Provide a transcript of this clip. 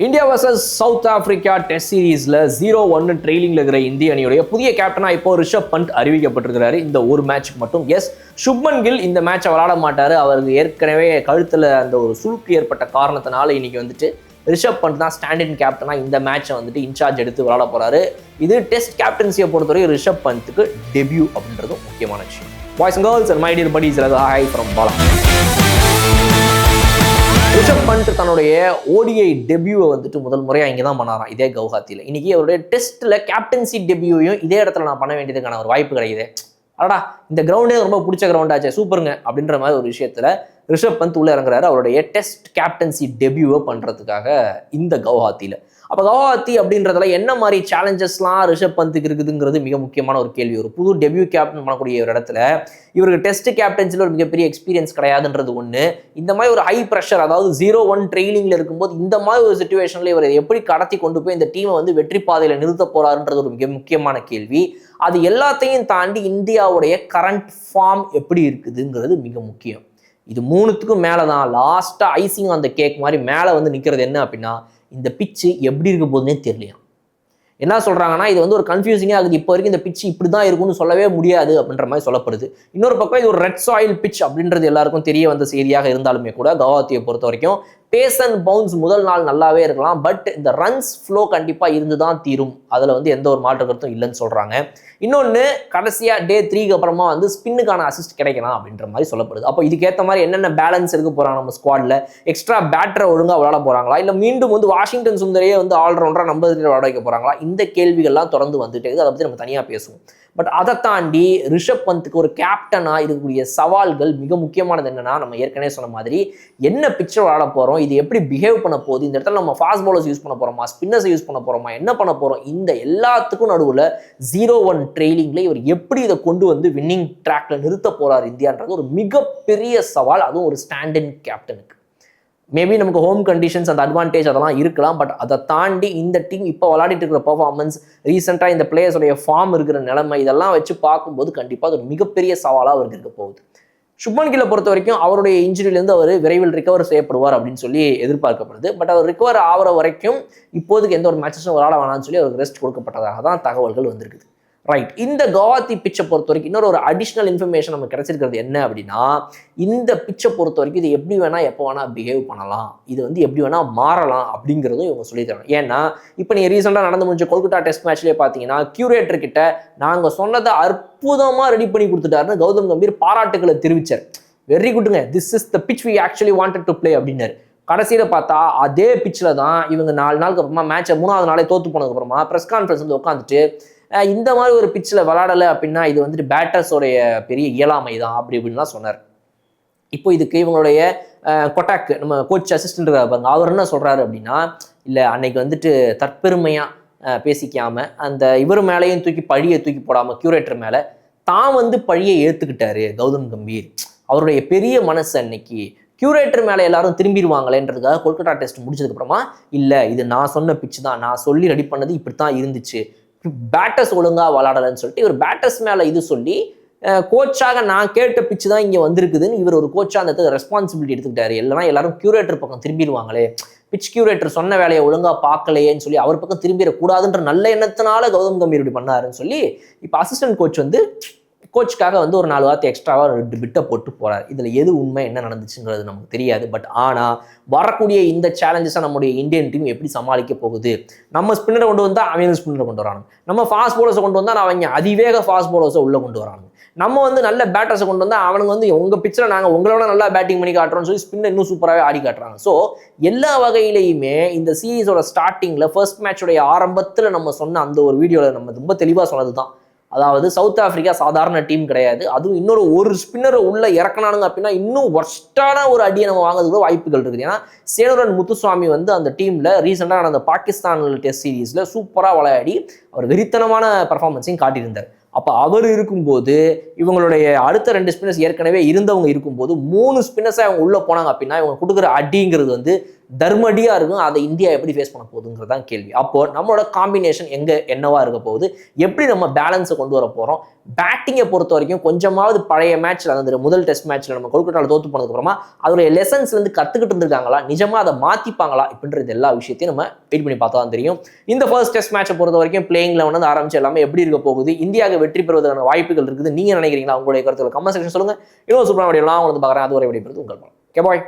India versus South Africa test சீரீஸ்ல 0-1 ட்ரெயிலிங்ல இருக்கிற இந்திய அணியுடைய புதிய கேப்டனா இப்போ ரிஷப் பண்ட் அறிவிக்கப்பட்டிருக்கிறாரு இந்த ஒரு மேட்ச்க்கு மட்டும். எஸ், சுப்மன் கில் இந்த மேட்சை விளையாட மாட்டாரு. அவருக்கு ஏற்கனவே கழுத்துல அந்த ஒரு சுழுக்கு ஏற்பட்ட காரணத்தினால இன்னைக்கு வந்துட்டு ரிஷப் பண்ட் தான் ஸ்டாண்டின் கேப்டனா இந்த மேட்சை வந்துட்டு இன்சார்ஜ் எடுத்து விளையாட போறாரு. இது டெஸ்ட் கேப்டன்சியை பொறுத்தவரை ரிஷப் பண்ட்டுக்கு டெபியூ அப்படின்றது முக்கியமான விஷயம். Boys and girls and my dear buddies, hi from Bala. Rishabh Pant தன்னுடைய ஓடிஐ டெபியூவை வந்துட்டு முதல் முறையாக இங்கே தான் பண்ணாராம், இதே கவுஹாத்தியில். இன்னைக்கு அவருடைய டெஸ்ட்டில் கேப்டன்சி டெபியூவையும் இதே இடத்துல நான் பண்ண வேண்டியதுக்கான ஒரு வாய்ப்பு கிடைக்குது. அடடா, இந்த கிரவுண்டே ரொம்ப பிடிச்ச கிரவுண்டாச்சே, சூப்பருங்க அப்படின்ற மாதிரி ஒரு விஷயத்தில் ரிஷப் பண்ட் உள்ளே இறங்குறாரு அவருடைய டெஸ்ட் கேப்டன்சி டெபியூவை பண்ணுறதுக்காக இந்த கவுஹாத்தியில். அப்போ கவுஹாத்தி அப்படின்றதுல என்ன மாதிரி சேலஞ்சஸ்லாம் ரிஷப் பந்துக்கு இருக்குதுங்கிறது மிக முக்கியமான ஒரு கேள்வி. ஒரு புது டெபியூ கேப்டன் பண்ணக்கூடிய ஒரு இடத்துல இவருக்கு டெஸ்ட் கேப்டன்சியில் ஒரு மிகப்பெரிய எக்ஸ்பீரியன்ஸ் கிடையாதுன்றது ஒன்று. இந்த மாதிரி ஒரு ஹை ப்ரெஷர், அதாவது 0-1 ட்ரெயிலிங்கில் இருக்கும்போது இந்த மாதிரி ஒரு சுச்சுவேஷனில் இவர் எப்படி கடத்தி கொண்டு போய் இந்த டீமை வந்து வெற்றி பாதையில் நிறுத்த போறாருன்றது ஒரு மிக முக்கியமான கேள்வி. அது எல்லாத்தையும் தாண்டி இந்தியாவுடைய கரண்ட் ஃபார்ம் எப்படி இருக்குதுங்கிறது மிக முக்கியம். இது மூணுத்துக்கும் மேலே தான் லாஸ்ட்டாக ஐசிங் அந்த கேக் மாதிரி மேலே வந்து நிற்கிறது என்ன அப்படின்னா, இந்த பிச்சு எப்படி இருக்க போதுன்னே தெரியலையா. என்ன சொல்கிறாங்கன்னா, இது வந்து ஒரு கன்ஃபியூசிங்காக ஆகுது. இப்போ வரைக்கும் இந்த பிச்சு இப்படி தான் இருக்கும்னு சொல்லவே முடியாது அப்படின்ற மாதிரி சொல்லப்படுது. இன்னொரு பக்கம் இது ஒரு ரெட் சாயில் பிச் அப்படின்றது எல்லாருக்கும் தெரிய வந்த செய்தியாக இருந்தாலுமே கூட கவுஹாத்தியை பொறுத்த வரைக்கும் பேஸ் அண்ட் பவுன்ஸ் முதல் நாள் நல்லாவே இருக்கலாம், பட் இந்த ரன்ஸ் ஃப்ளோ கண்டிப்பாக இருந்து தான் தீரும். அதில் வந்து எந்த ஒரு மாற்று கருத்தும் இல்லைன்னு சொல்கிறாங்க. இன்னொன்று, கடைசியாக டே 3க்கு அப்புறமா வந்து ஸ்பின்னுக்கான அசிஸ்ட் கிடைக்கலாம் அப்படின்ற மாதிரி சொல்லப்படுது. அப்போ இதுக்கேற்ற மாதிரி என்னென்ன பேலன்ஸ் இருக்க போகிறாங்க நம்ம ஸ்குவாடில், எக்ஸ்ட்ரா பேட்டரை ஒழுங்காக விளையாட போகிறாங்களா, இல்லை மீண்டும் வந்து வாஷிங்டன் சுந்தரையே வந்து ஆல்ரவுண்டராக நம்ம விளையாட வைக்க போகிறாங்களா, இந்த கேள்விகள்லாம் தொடர்ந்து வந்துட்டே இருக்குது. அதை பற்றி நம்ம தனியாக பேசுவோம். பட் அதை தாண்டி ரிஷப் பந்துக்கு ஒரு கேப்டனாக இருக்கக்கூடிய சவால்கள் மிக முக்கியமானது என்னன்னா, நம்ம ஏற்கனவே சொன்ன மாதிரி என்ன பிக்சர் விளையாட போகிறோம், இது எப்படி பிஹேவ் பண்ண போகுது, இந்த இடத்துல நம்ம ஃபாஸ்ட் பாலர்ஸ் யூஸ் பண்ண போகிறோமா, ஸ்பின்னர்ஸ் யூஸ் பண்ண போகிறோமா, என்ன பண்ண போகிறோம், இந்த எல்லாத்துக்கும் நடுவில் 0-1 ட்ரெயிலிங்கில் இவர் எப்படி இதை கொண்டு வந்து வின்னிங் ட்ராக்ல நிறுத்த போகிறார் இந்தியான்றது ஒரு மிகப்பெரிய சவால். அதுவும் ஒரு ஸ்டாண்டின் கேப்டனுக்கு. மேபி நமக்கு ஹோம் கண்டிஷன்ஸ் அந்த அட்வான்டேஜ் அதெல்லாம் இருக்கலாம், பட் அதை தாண்டி இந்த டீம் இப்போ விளையாடிட்டு இருக்கிற பர்ஃபார்மன்ஸ், ரீசெண்டாக இந்த பிளேயர்ஸோடைய ஃபார்ம் இருக்கிற நிலைமை, இதெல்லாம் வச்சு பார்க்கும்போது கண்டிப்பாக அது ஒரு மிகப்பெரிய சவாலாக அவருக்கு இருக்க போகுது. சுப்மன் கில்லை பொறுத்த வரைக்கும் அவருடைய இன்ஜுரியிலேருந்து அவர் விரைவில் ரிகவர் செய்யப்படுவார் அப்படின்னு சொல்லி எதிர்பார்க்கப்படுது. பட் அவர் ரிகவர் ஆகிற வரைக்கும் இப்போதுக்கு எந்த ஒரு மேட்சஸும் விளையாட வேணாம்னு சொல்லி அவருக்கு ரெஸ்ட் கொடுக்கப்பட்டதாக தான் தகவல்கள் வந்திருக்குது. ரைட், இந்த கவுஹாத்தி பிச்சை பொறுத்த வரைக்கும் இன்னொரு அடிஷ்னல் இன்ஃபர்மேஷன் நமக்கு கிடைச்சிருக்கிறது என்ன அப்படின்னா, இந்த பிச்சை பொறுத்த வரைக்கும் இது எப்படி வேணா எப்போ வேணா பிஹேவ் பண்ணலாம், இது வந்து எப்படி வேணா மாறலாம் அப்படிங்கிறதும் இவங்க சொல்லித்தராங்க. ஏன்னா இப்போ நீங்கள் ரீசெண்டாக நடந்து முடிஞ்ச கொல்கத்தா டெஸ்ட் மேட்ச்லேயே பார்த்தீங்கன்னா, கியூரேட்டர் கிட்ட நாங்கள் சொன்னதை அற்புதமாக ரெடி பண்ணி கொடுத்துட்டாருன்னு கௌதம் கம்பீர் பாராட்டுகளை தெரிவிச்சார். வெரி குட்டுங்க, this is the pitch we actually wanted to play அப்படின்னாரு. கடைசியில் பார்த்தா அதே பிச்சில் தான் இவங்க 4 நாளுக்கு அப்புறமா மேட்சை 3ஆவது நாளே தோற்று போனதுக்கு அப்புறமா ப்ரெஸ் கான்ஃபரன்ஸ் வந்து உட்காந்துட்டு இந்த மாதிரி ஒரு பிச்சில் விளையாடலை அப்படின்னா இது வந்துட்டு பேட்டர்ஸோடைய பெரிய இயலாமை தான் அப்படி இப்படின்லாம் சொன்னார். இப்போ இதுக்கு இவங்களுடைய கொட்டாக் நம்ம கோச் அசிஸ்டன்ட் பாருங்க, அவர் என்ன சொல்கிறாரு அப்படின்னா, இல்லை அன்னைக்கு வந்துட்டு தற்பெருமையாக பேசிக்காமல் அந்த இவர் மேலேயும் பழியை தூக்கி போடாமல் கியூரேட்டர் மேலே தான் வந்து பழியை ஏற்றுக்கிட்டாரு கௌதம் கம்பீர். அவருடைய பெரிய மனசு அன்னைக்கு கியூரேட்டர் மேலே எல்லாரும் திரும்பிடுவாங்களேன்றதுக்காக கொல்கத்தா டெஸ்ட் முடிச்சதுக்கப்புறமா இல்லை இது நான் சொன்ன பிச்சு தான், நான் சொல்லி ரெடி பண்ணது இப்படி தான் இருந்துச்சு, பேட்டர்ஸ் ஒழுங்காக விளாடலன்னு சொல்லிட்டு இவர் பேட்டர்ஸ் மேலே இது சொல்லி கோச்சாக நான் கேட்ட பிச்சு தான் இங்கே வந்திருக்குதுன்னு இவர் ஒரு கோச்சாக அந்த ரெஸ்பான்சிபிலிட்டி எடுத்துக்கிட்டாரு. இல்லைனா எல்லாரும் கியூரேட்டர் பக்கம் திரும்பிடுவாங்களே, பிச் கியூரேட்டர் சொன்ன வேலையை ஒழுங்காக பார்க்கலையேன்னு சொல்லி அவர் பக்கம் திரும்பிடக்கூடாதுன்ற நல்ல எண்ணத்தினால கௌதம் கம்பீர் இப்படி பண்ணாருன்னு சொல்லி இப்போ அசிஸ்டன்ட் கோச் வந்து கோச்சுக்காக வந்து ஒரு 4 வார்த்தை எக்ஸ்ட்ராவாக 2 பிட்டை போட்டு போகிறார். இதில் எது உண்மை என்ன நடந்துச்சுங்கிறது நமக்கு தெரியாது. பட் ஆனால் வரக்கூடிய இந்த சேலஞ்சஸை நம்முடைய இந்தியன் டீம் எப்படி சமாளிக்க போகுது, நம்ம ஸ்பின்னரை கொண்டு வந்தால் அவங்க ஸ்பின்னரை கொண்டு வராங்க, நம்ம ஃபாஸ்ட் போலர்ஸை கொண்டு வந்தால் அவங்க அதிவேக ஃபாஸ்ட் போலர்ஸை உள்ளே கொண்டு வராங்க, நம்ம வந்து நல்ல பேட்டர்ஸை கொண்டு வந்தால் அவனுங்க வந்து உங்கள் பிச்சில் நாங்கள் உங்களோட நல்லா பேட்டிங் பண்ணி காட்டுறோம்னு சொல்லி ஸ்பின்னை இன்னும் சூப்பராகவே ஆடி காட்டுறாங்க. ஸோ எல்லா வகையிலையுமே இந்த சீரீஸோட ஸ்டார்டிங்கில் ஃபர்ஸ்ட் மேட்சோடைய ஆரம்பத்தில் நம்ம சொன்ன அந்த ஒரு வீடியோவில் நம்ம ரொம்ப தெளிவாக சொன்னது தான், அதாவது சவுத் ஆப்பிரிக்கா சாதாரண டீம் கிடையாது, அதுவும் இன்னொரு ஒரு ஸ்பின்னரை உள்ள இறக்கணானுங்க அப்படின்னா இன்னும் ஒர்ஸ்டான ஒரு அடியை நம்ம வாங்குறதுக்கு வாய்ப்புகள் இருக்குது. ஏன்னா சேனுரன் முத்துசுவாமி வந்து அந்த டீமில் ரீசெண்டாக நடந்த பாகிஸ்தான் டெஸ்ட் சீரீஸில் சூப்பராக விளையாடி அவர் வெறித்தனமான பர்ஃபார்மன்ஸையும் காட்டியிருந்தார். அப்போ அவர் இருக்கும்போது இவங்களுடைய அடுத்த 2 ஸ்பின்னர்ஸ் ஏற்கனவே இருந்தவங்க இருக்கும்போது 3 ஸ்பின்னர்ஸை அவங்க உள்ளே போனாங்க அப்படின்னா இவங்க கொடுக்குற அடிங்கிறது வந்து தர்மடியா இருக்கும். அதை இந்தியா எப்படி ஃபேஸ் பண்ண போகுதுங்கிறதான் கேள்வி. அப்போ நம்மளோட காம்பினேஷன் என்னவா இருக்க போகுது, எப்படி நம்ம பேலன்ஸை கொண்டு வர போறோம், பேட்டிங்கை பொறுத்த வரைக்கும் கொஞ்சமாவது பழைய மேட்ச்ல அந்த முதல் டெஸ்ட் மேட்ச்ல நம்ம கொல்கட்டாவில் தோத்து போனதுக்கு அப்புறமா அதோடைய லெசன்ஸ்ல இருந்து கத்துக்கிட்டு இருந்திருக்காங்களா, நிஜமா அதை மாத்திப்பாங்களா இப்படின்றது எல்லா விஷயத்தையும் நம்ம வெயிட் பண்ணி பார்த்தா தான் தெரியும். இந்த ஃபர்ஸ்ட் டெஸ்ட் மேட்சை பொறுத்த வரைக்கும் பிளேயிங்ல வந்து ஆரம்பிச்சு எல்லாமே எப்படி இருக்க போகுது, இந்தியாவுக்கு வெற்றி பெறுவதற்கான வாய்ப்புகள் இருக்குது, நீங்க நினைக்கிறீங்களா? உங்களுடைய கருத்துக்களை கமெண்ட் செக்ஷன் சொல்லுங்க. இன்னும் சூப்பரான வீடியோலாம் உங்களுக்கு பார்க்குறேன். அது வரை விடைபெறுது உங்கள் பாய்.